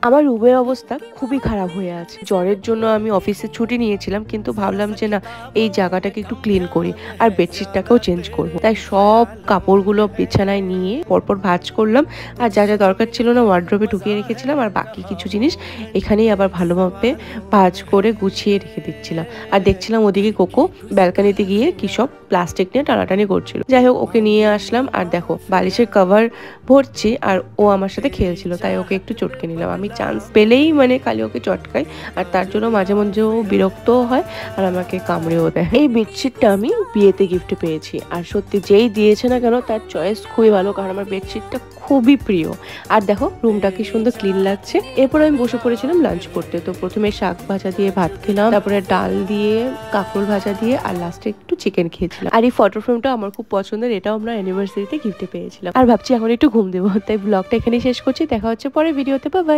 আমার রুমের অবস্থা খুবই খারাপ হয়ে আছে। জ্বরের জন্য আমি অফিসে ছুটি নিয়েছিলাম, কিন্তু ভাবলাম যে না, এই জায়গাটাকে একটু ক্লিন করি আর বেডশিটটাকেও চেঞ্জ করব। তাই সব কাপড়গুলো বিছানায় নিয়ে পরপর ভাঁজ করলাম, আর যা যা দরকার ছিল না ওয়ার্ড্রোবে ঢুকিয়ে রেখেছিলাম, আর বাকি কিছু জিনিস এখানেই আবার ভালোভাবে ভাঁজ করে গুছিয়ে রেখে দিচ্ছিলাম। আর দেখছিলাম ওদিকে কোকো ব্যালকানিতে গিয়ে কি সব প্লাস্টিক নিয়ে টানাটানি করছিল। যাই হোক, ওকে নিয়ে আসলাম, আর দেখো বালিশের কভার ভরছি আর ও আমার সাথে খেলছিল, তাই ওকে একটু চটকে নিলাম। আমি চান্স পেলেই মানে খালি ওকে চটকাই, আর তার জন্য মাঝে মাঝে ও বিরক্তও হয় আর আমাকে কামড়েও দেয়। এই বেডশিটটা আমি বিয়েতে গিফটে পেয়েছি, আর সত্যি যেই দিয়েছে না কেন তার চয়েস খুবই ভালো, কারণ আমার বেডশিটটা খুবই প্রিয়। আর দেখো রুমটা কি সুন্দর ক্লিন লাগছে। এরপর আমি বসে পড়েছিলাম লাঞ্চ করতে। তো প্রথমে শাক ভাজা দিয়ে ভাত খেলাম, তারপরে ডাল দিয়ে, কাঁকরোল ভাজা দিয়ে, আর লাস্টে একটু চিকেন খেয়েছিলাম। আর এই ফটো ফ্রেমটা আমার খুব পছন্দের, এটাও আমরা অ্যানিভার্সারিতে গিফটে পেয়েছিলাম। আর ভাবছি এখন একটু ঘুম দেবো, তাই ব্লগটা এখানেই শেষ করছি। দেখা হচ্ছে পরের ভিডিওতে। Bye bye.